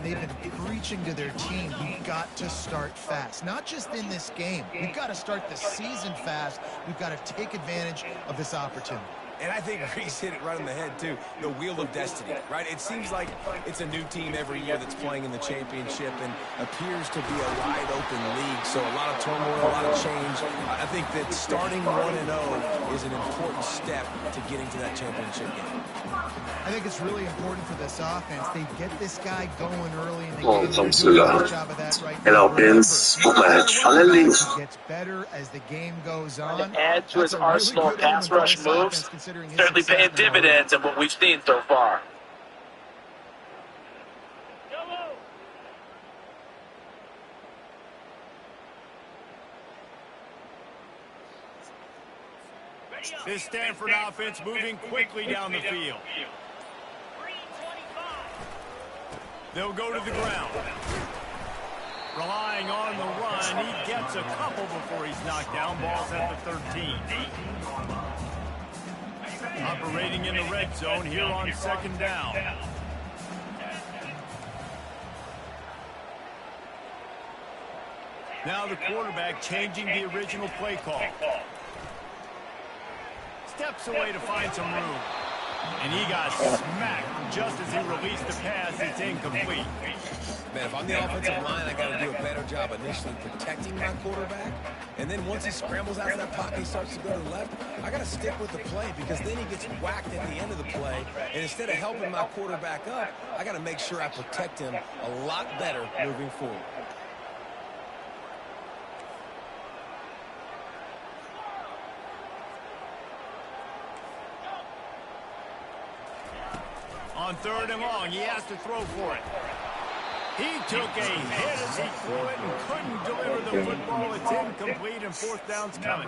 they've been preaching to their team, you've got to start fast. Not just in this game. We've got to start the season fast. We've got to take advantage of this opportunity. And I think Reese hit it right on the head, too. The wheel of destiny, right? It seems like it's a new team every year that's playing in the championship and appears to be a wide-open league. So a lot of turmoil, a lot of change. I think that starting 1-0 is an important step to getting to that championship game. I think it's really important for this offense. They get this guy going early and they Som do a good job of that right now. match hallediniz. Gets better as the game goes on. To add to his arsenal of pass rush moves, certainly paying dividends of what we've seen so far. This Stanford offense moving quickly down the field. They'll go to the ground. Relying on the run, he gets a couple before he's knocked down. Ball's at the 13. Operating in the red zone here on second down. Now the quarterback changing the original play call. Steps away to find some room. And he got smacked just as he released the pass. It's incomplete. Man, if I'm the offensive line, I got to do a better job initially protecting my quarterback. And then once he scrambles out of that pocket, he starts to go to the left, I got to stick with the play because then he gets whacked at the end of the play. And instead of helping my quarterback up, I got to make sure I protect him a lot better moving forward. On third and long, he has to throw for it. He took a hit as he threw it and couldn't deliver the football. It's incomplete and fourth down's coming.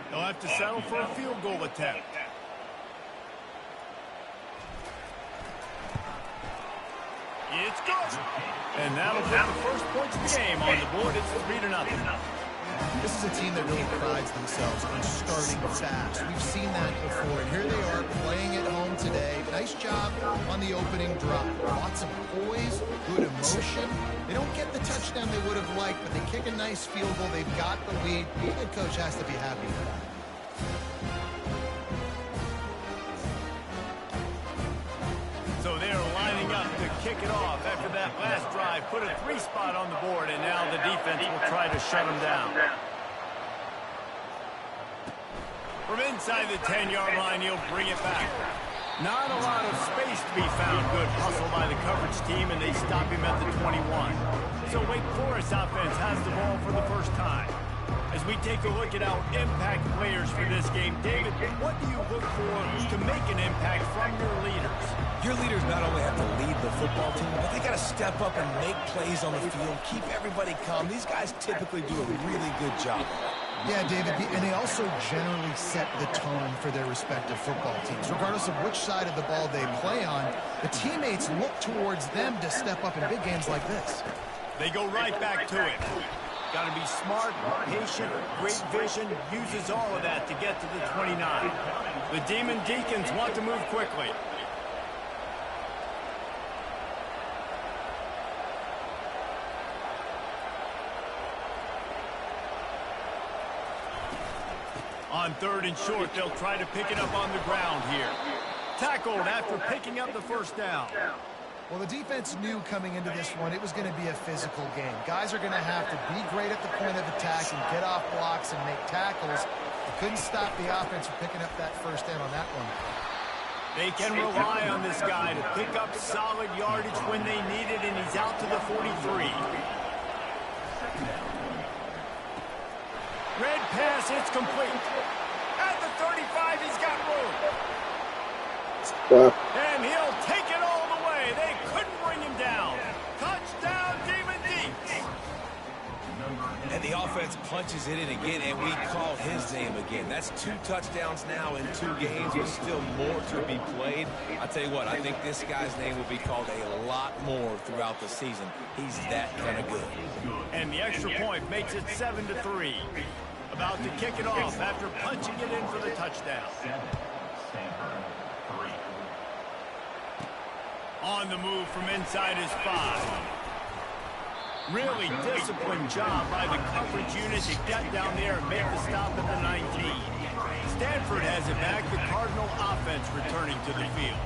He'll have to settle for a field goal attempt. It's good. And that'll put the first points of the game on the board. It's 3-0. This is a team that really prides themselves on starting fast. We've seen that before, and here they are playing at home today. Nice job on the opening drive. Lots of poise, good emotion. They don't get the touchdown they would have liked, but they kick a nice field goal. They've got the lead. The head coach has to be happy with that. So they're lining up to kick it off after that last drive. Put a 3 spot on the board, and now the defense will try to shut them down. From inside the 10-yard line, he'll bring it back. Not a lot of space to be found. Good hustle by the coverage team, and they stop him at the 21. So Wake Forest offense has the ball for the first time. As we take a look at our impact players for this game, David, what do you look for to make an impact from your leaders? Your leaders not only have to lead the football team, but they got to step up and make plays on the field, keep everybody calm. These guys typically do a really good job. Yeah, David, and they also generally set the tone for their respective football teams. Regardless of which side of the ball they play on, the teammates look towards them to step up in big games like this. They go right back to it. Got to be smart, patient, great vision, uses all of that to get to the 29. The Demon Deacons want to move quickly. On third and short, they'll try to pick it up on the ground here. Tackled after picking up the first down. Well, the defense knew coming into this one it was going to be a physical game. Guys are going to have to be great at the point of attack and get off blocks and make tackles. They couldn't stop the offense from picking up that first down on that one. They can rely on this guy to pick up solid yardage when they need it, and he's out to the 43. Red pass, it's complete. At the 35, he's got room. And he'll take it all the way. They couldn't bring him down. Touchdown, Demon Deeks. And the offense punches it in again, and we call his name again. That's 2 touchdowns now in 2 games, with still more to be played. I tell you what, I think this guy's name will be called a lot more throughout the season. He's that kind of good. And the extra point makes it 7-3. About to kick it off after punching it in for the touchdown. On the move from inside his 5. Really disciplined job by the coverage unit to get down there and make the stop at the 19. Stanford has it back, the Cardinal offense returning to the field.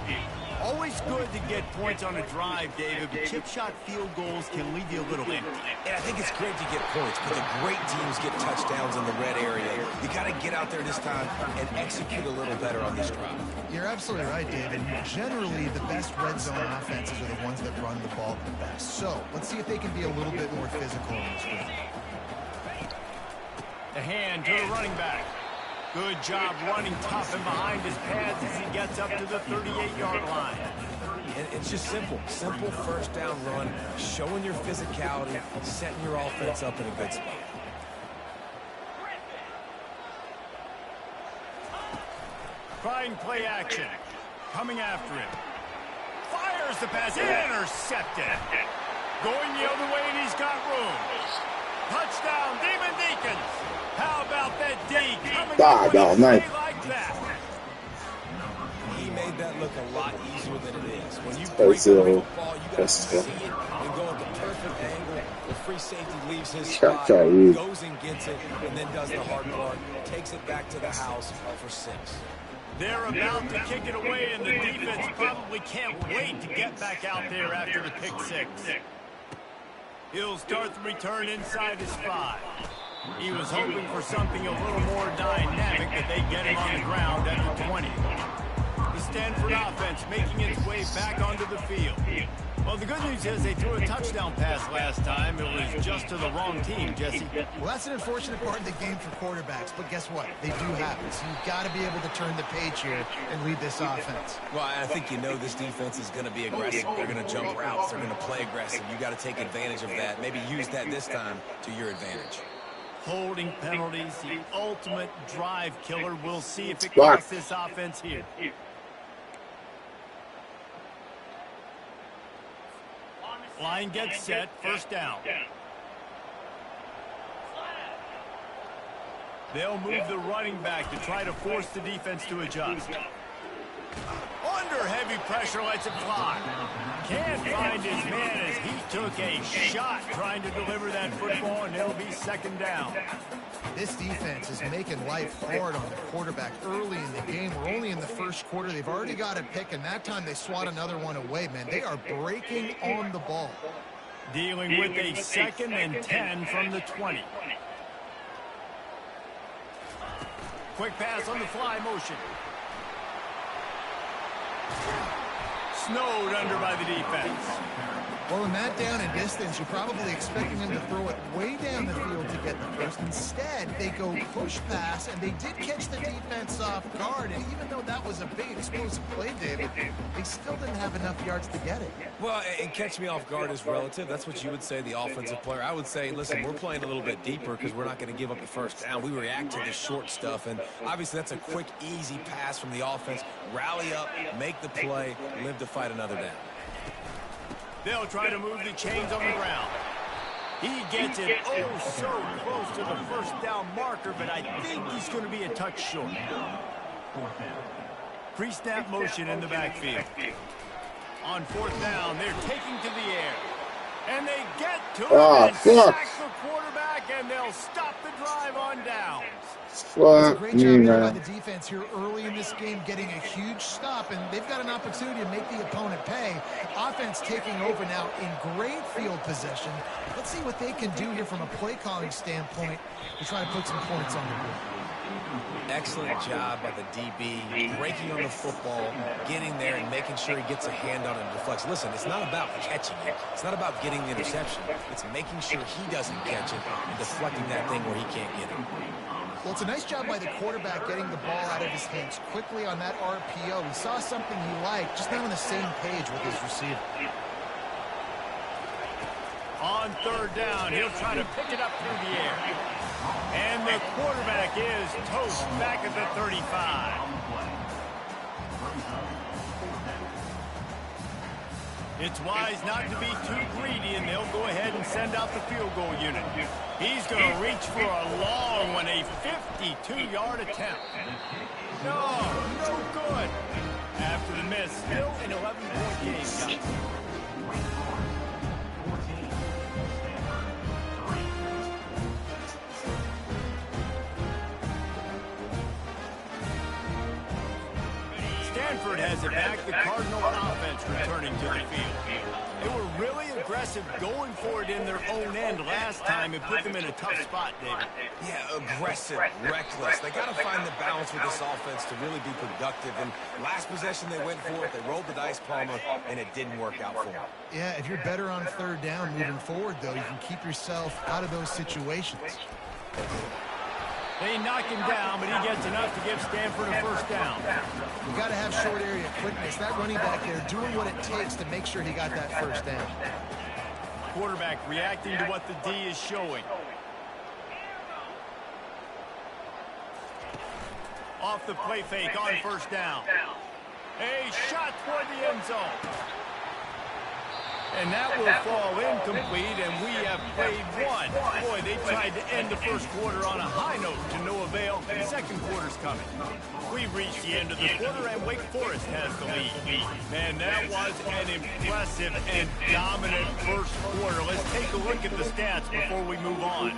Always good to get points on a drive, David, but chip shot field goals can leave you a little empty. And I think it's great to get points, but the great teams get touchdowns in the red area. You got to get out there this time and execute a little better on this drive. You're absolutely right, David. Generally, the best red zone offenses are the ones that run the ball the best. So let's see if they can be a little bit more physical on this one. The hand to the running back. Good job running tough and behind his pads as he gets up to the 38-yard line. And it's just simple. Simple first down run, showing your physicality, setting your offense up in a good spot. Trying play action. Coming after him. Fires the pass. Intercepted. Going the other way, and he's got room. Touchdown, Demon Deacons. How about that D coming nice. like that? He made that look a lot easier than it is. When you break the football, you got to see it and go at the perfect angle. The free safety leaves his spot, goes and gets it, and then does the hard part, takes it back to the house for 6. They're about to kick it away, and the defense probably can't wait to get back out there after the pick 6. He'll start the return inside his 5. He was hoping for something a little more dynamic, but they get him on the ground at the 20. The Stanford offense making its way back onto the field. Well, the good news is they threw a touchdown pass last time. It was just to the wrong team, Jesse. Well, that's an unfortunate part of the game for quarterbacks, but guess what? They do happen. So you've got to be able to turn the page here and lead this offense. Well, I think you know this defense is going to be aggressive. They're going to jump routes. They're going to play aggressive. You got to take advantage of that. Maybe use that this time to your advantage. Holding penalties, the ultimate drive killer. We'll see if it costs this offense here. Line gets set, first down. They'll move the running back to try to force the defense to adjust. Under heavy pressure, lets it fly. Can't find his man as he took a shot trying to deliver that football, and it'll be second down. This defense is making life hard on the quarterback early in the game. We're only in the first quarter. They've already got a pick, and that time they swat another one away, man. They are breaking on the ball. Dealing with a 2nd and 10 from the 20. Quick pass on the fly motion. Snowed under by the defense. Well, in that down and distance, you're probably expecting them to throw it way down the field to get the first. Instead, they go push pass, and they did catch the defense off guard. And even though that was a big explosive play, David, they still didn't have enough yards to get it. Well, and catch me off guard is relative. That's what you would say, the offensive player. I would say, listen, we're playing a little bit deeper because we're not going to give up the first down. We react to the short stuff, and obviously that's a quick, easy pass from the offense. Rally up, make the play, live to fight another down. They'll try to move the chains on the ground. He gets it so close to the first down marker, but I think he's going to be a touch short. Pre-snap motion in the backfield. On 4th down, they're taking to the air. And they get to it and sack the quarterback, and they'll stop the drive on downs. It's a great job by the defense here early in this game, getting a huge stop, and they've got an opportunity to make the opponent pay. Offense taking over now in great field possession. Let's see what they can do here from a play calling standpoint to try to put some points on the board. Excellent job by the DB, breaking on the football, getting there and making sure he gets a hand on it and deflects. Listen, it's not about catching it. It's not about getting the interception. It's making sure he doesn't catch it and deflecting that thing where he can't get it. Well, it's a nice job by the quarterback getting the ball out of his hands quickly on that RPO. He saw something he liked, just not on the same page with his receiver. On 3rd down, he'll try to pick it up through the air. And the quarterback is toast back at the 35. It's wise not to be too greedy, and they'll go ahead and send out the field goal unit. He's going to reach for a long one, a 52-yard attempt. No good. After the miss, still an 11-point game, guys. Stanford has it back. The Cardinal offense returning to the field. They were really aggressive going for it in their own end last time. It put them in a tough spot, David. Yeah, aggressive, reckless. They got to find the balance with this offense to really be productive. And last possession they went for it. They rolled the dice, Palmer, and it didn't work out for them. Yeah, if you're better on third down moving forward, though, you can keep yourself out of those situations. They knock him down, but he gets enough to give Stanford a first down. You got to have short area quickness. That running back there doing what it takes to make sure he got that first down. Quarterback reacting to what the D is showing. Off the play fake on first down. A shot toward the end zone. And that will fall incomplete, and we have played one. Boy, they tried to end the first quarter on a high note to no avail. The second quarter's coming. We've reached the end of the quarter, and Wake Forest has the lead. Man, that was an impressive and dominant first quarter. Let's take a look at the stats before we move on.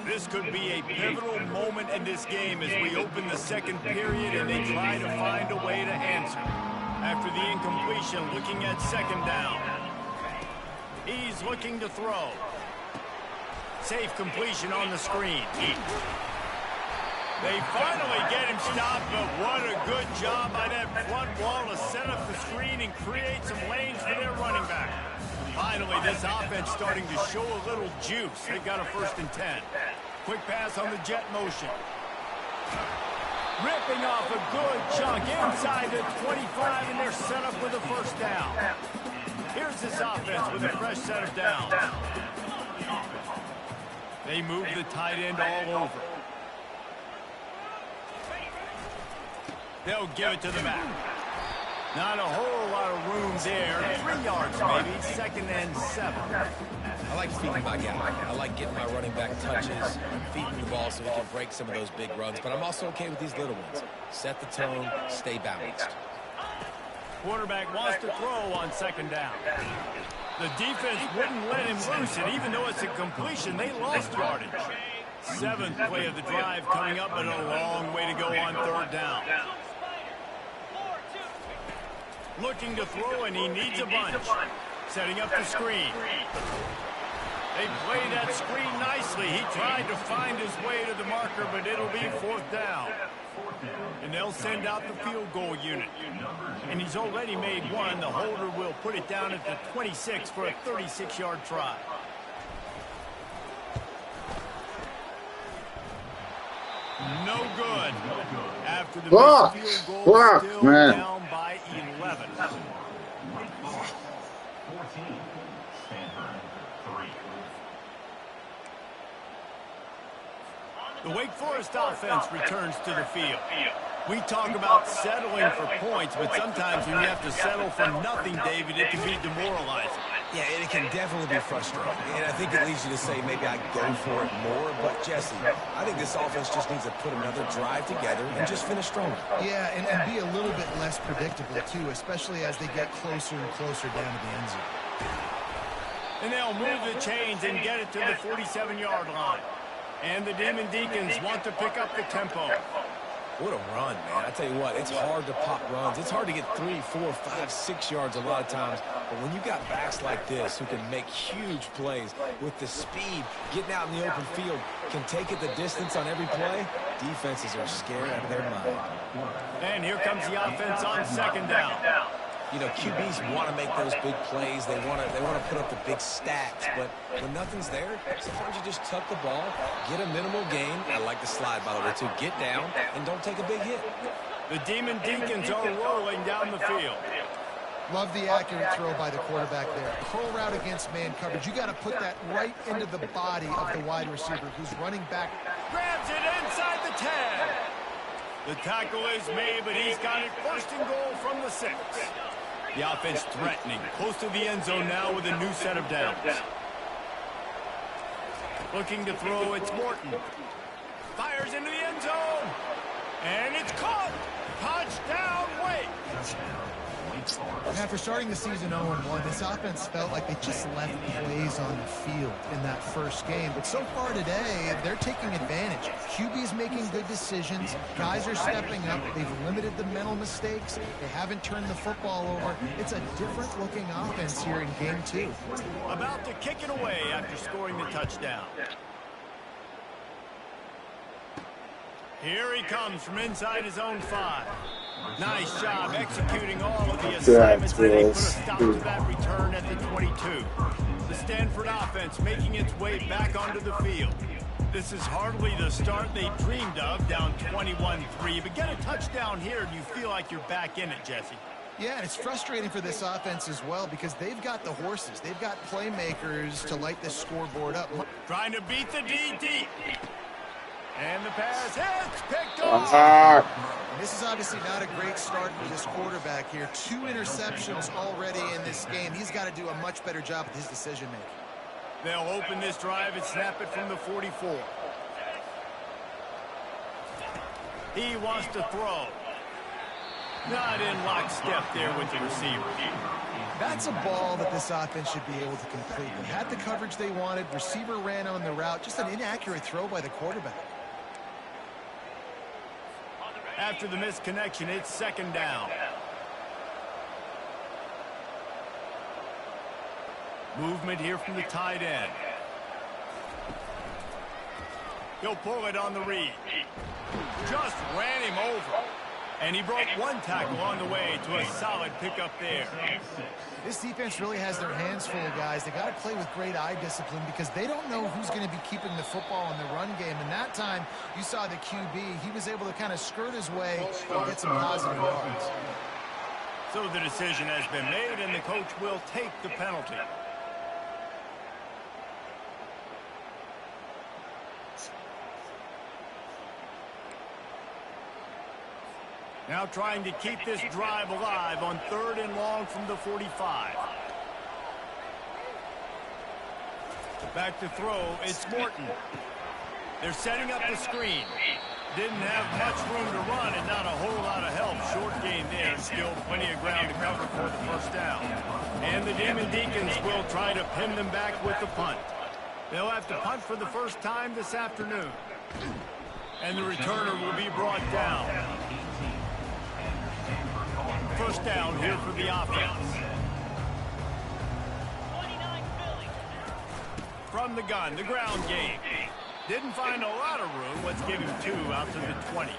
This could be a pivotal moment in this game as we open the second period and they try to find a way to answer. After the incompletion, looking at second down. He's looking to throw. Safe completion on the screen. They finally get him stopped, but what a good job by that front wall to set up the screen and create some lanes for their running back. Finally, this offense starting to show a little juice. They got a 1st and 10. Quick pass on the jet motion. Ripping off a good chunk inside the 25, and they're set up with a first down. Here's this offense with a fresh set of downs. They move the tight end all over. They'll give it to the back. Not a whole lot of room there. 3 yards maybe. 2nd and 7. I like feeding my guy. I like getting my running back touches, feeding the ball so he can break some of those big runs. But I'm also okay with these little ones. Set the tone, stay balanced. Quarterback wants to throw on 2nd down. The defense wouldn't let him loose, and even though it's a completion, they lost yardage. 7th play of the drive coming up, but a long way to go on 3rd down. Looking to throw, and he needs a bunch. Setting up the screen. They play that screen nicely. He tried to find his way to the marker, but it'll be 4th down. And they'll send out the field goal unit. And he's already made one. The holder will put it down at the 26 for a 36-yard try. No good. After the missed field goal, still down by 11. 14, Stanford, 3. The Wake Forest offense returns to the field. We talk about settling for points, but sometimes when you have to settle for nothing, David, it can be demoralizing. Yeah, and it can definitely be frustrating. And I think it leads you to say maybe I go for it more. But, Jesse, I think this offense just needs to put another drive together and just finish stronger. Yeah, and be a little bit less predictable, too, especially as they get closer and closer down to the end zone. And they'll move the chains and get it to the 47-yard line. And the Demon Deacons want to pick up the tempo. What a run, man. I tell you what, it's hard to pop runs. It's hard to get 3, 4, 5, 6 yards a lot of times. But when you got backs like this who can make huge plays with the speed, getting out in the open field, can take it the distance on every play, defenses are scared out of their mind. And here comes the offense on 2nd down. You know, QBs want to make those big plays. They want to put up the big stats. But when nothing's there, sometimes you just tuck the ball, get a minimal gain. I like the slide, by the way, too. Get down and don't take a big hit. The Demon Deacons are rolling down the field. Love the accurate throw by the quarterback there. Curl route against man coverage. You got to put that right into the body of the wide receiver who's running back. Grabs it inside the 10. The tackle is made, but he's got it 1st and goal from the 6. The offense threatening, close to the end zone now with a new set of downs. Looking to throw, it's Morton. Fires into the end zone. And it's caught. Touchdown, Wake. After starting the season 0-1, this offense felt like they just left plays on the field in that first game. But so far today, they're taking advantage. QB's making good decisions. Guys are stepping up. They've limited the mental mistakes. They haven't turned the football over. It's a different-looking offense here in game 2. About to kick it away after scoring the touchdown. Here he comes from inside his own 5. Nice job executing all of the assignments that they put a stop to that return at the 22. The Stanford offense making its way back onto the field. This is hardly the start they dreamed of, down 21-3. But get a touchdown here and you feel like you're back in it, Jesse. Yeah, and it's frustrating for this offense as well because they've got the horses. They've got playmakers to light this scoreboard up. Trying to beat the DT. And the pass hits, picked off. This is obviously not a great start for this quarterback here. 2 interceptions already in this game. He's got to do a much better job with his decision-making. They'll open this drive and snap it from the 44. He wants to throw. Not in lockstep there with the receiver. That's a ball that this offense should be able to complete. They had the coverage they wanted. Receiver ran on the route. Just an inaccurate throw by the quarterback. After the missed connection, it's second down. Movement here from the tight end. He'll pull it on the read. Just ran him over. And he broke 1 tackle on the way to a solid pickup there. This defense really has their hands full, guys. They got to play with great eye discipline because they don't know who's going to be keeping the football in the run game. And that time, you saw the QB. He was able to kind of skirt his way and get some positive yards. So the decision has been made, and the coach will take the penalty. Now trying to keep this drive alive on 3rd and long from the 45. Back to throw, it's Morton. They're setting up the screen. Didn't have much room to run and not a whole lot of help. Short gain there, still plenty of ground to cover for the first down. And the Demon Deacons will try to pin them back with the punt. They'll have to punt for the first time this afternoon. And the returner will be brought down. First down here for the offense. From the gun, the ground game. Didn't find a lot of room. Let's give him 2 out to the 20.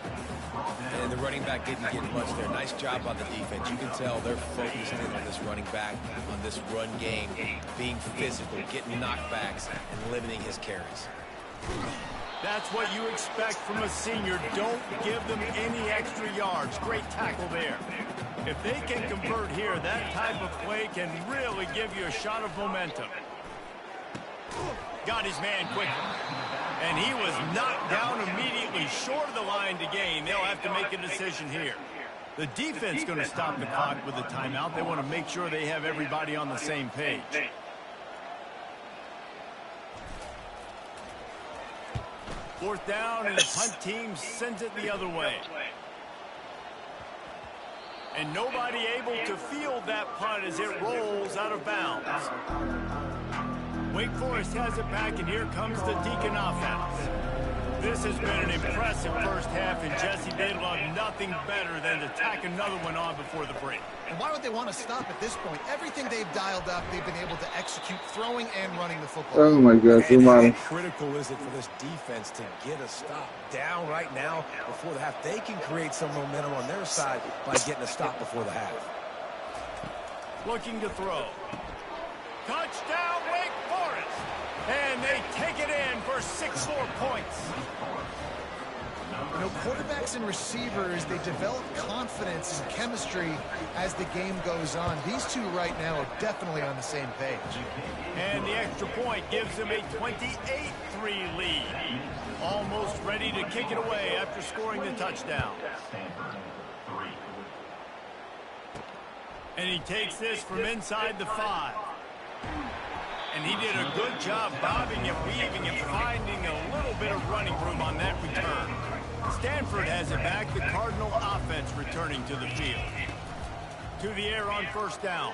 And the running back didn't get much there. Nice job on the defense. You can tell they're focused in on this running back, on this run game, being physical, getting knockbacks, and limiting his carries. That's what you expect from a senior. Don't give them any extra yards. Great tackle there. If they can convert here, that type of play can really give you a shot of momentum. Got his man quickly. And he was knocked down immediately short of the line to gain. They'll have to make a decision here. The defense going to stop the clock with a timeout. They want to make sure they have everybody on the same page. Fourth down, and the punt team sends it the other way. And nobody able to field that punt as it rolls out of bounds. Wake Forest has it back, and here comes the Deacon offense. This has been an impressive first half, and Jesse, they love nothing better than to tack another one on before the break. And why would they want to stop at this point? Everything they've dialed up, they've been able to execute, throwing and running the football. Oh my gosh, And how critical is it for this defense to get a stop down right now before the half? They can create some momentum on their side by getting a stop before the half. Looking to throw. Touchdown, Wake Forest! And they take it in for 6 more points. You know, quarterbacks and receivers, they develop confidence and chemistry as the game goes on. These two right now are definitely on the same page. And the extra point gives them a 28-3 lead. Almost ready to kick it away after scoring the touchdown. And he takes this from inside the 5. And he did a good job bobbing and weaving and finding a little bit of running room on that return. Stanford has it back. The Cardinal offense returning to the field. To the air on first down.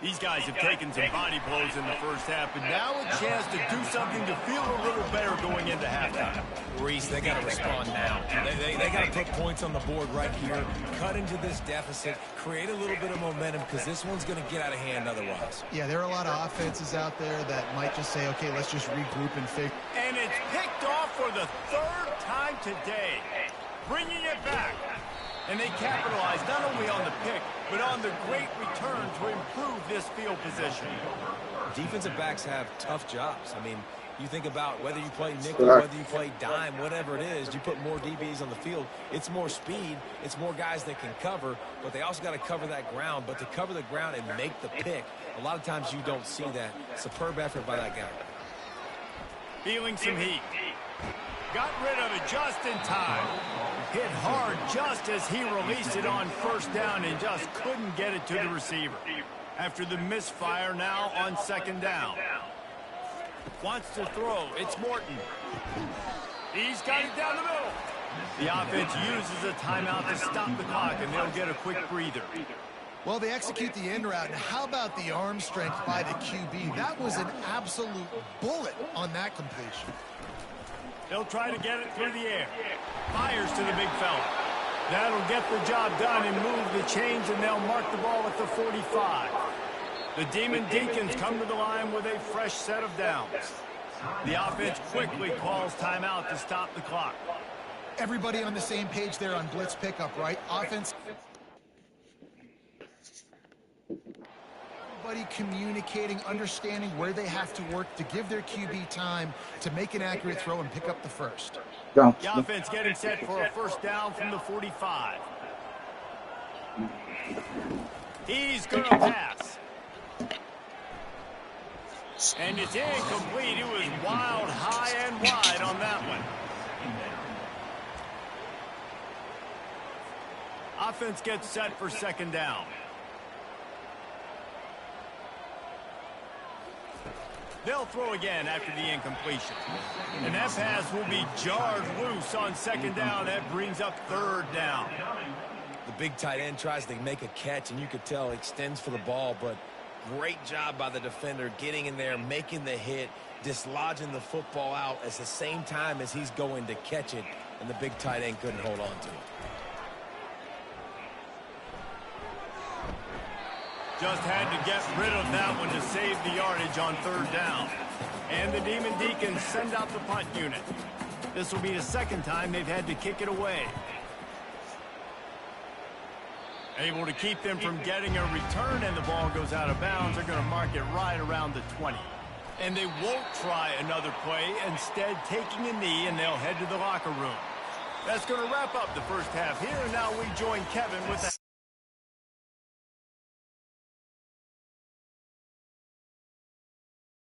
These guys have taken some body blows in the first half, and now a chance to do something to feel a little better going into halftime. Reese, they got to respond now. They got to put points on the board right here, cut into this deficit, create a little bit of momentum, because this one's going to get out of hand otherwise. Yeah, there are a lot of offenses out there that might just say, okay, let's just regroup and figure. And it's picked off for the third time today, bringing it back. And they capitalize not only on the pick, but on the great return to improve this field position. Defensive backs have tough jobs. I mean, you think about whether you play nickel, whether you play dime, whatever it is, you put more DBs on the field. It's more speed. It's more guys that can cover, but they also got to cover that ground. But to cover the ground and make the pick, a lot of times you don't see that. Superb effort by that guy. Feeling some heat. Got rid of it just in time. Hit hard just as he released it on first down and just couldn't get it to the receiver. After the misfire, now on second down. Wants to throw. It's Morton. He's got it down the middle. The offense uses a timeout to stop the clock, and they'll get a quick breather. Well, they execute the end route, and how about the arm strength by the QB? That was an absolute bullet on that completion. They'll try to get it through the air. Fires to the big fella. That'll get the job done and move the chains, and they'll mark the ball at the 45. The Demon Deacons come to the line with a fresh set of downs. The offense quickly calls timeout to stop the clock. Everybody on the same page there on blitz pickup, right? Offense. Everybody communicating, understanding where they have to work to give their QB time to make an accurate throw and pick up the first. The offense getting set for a first down from the 45. He's going to pass. And it's incomplete. It was wild, high and wide on that one. Offense gets set for second down. They'll throw again after the incompletion. And that pass will be jarred loose on second down. That brings up third down. The big tight end tries to make a catch, and you could tell extends for the ball, but great job by the defender getting in there, making the hit, dislodging the football out at the same time as he's going to catch it, and the big tight end couldn't hold on to it. Just had to get rid of that one to save the yardage on third down. And the Demon Deacons send out the punt unit. This will be the second time they've had to kick it away. Able to keep them from getting a return, and the ball goes out of bounds. They're going to mark it right around the 20. And they won't try another play, instead taking a knee, and they'll head to the locker room. That's going to wrap up the first half here. Now we join Kevin with that.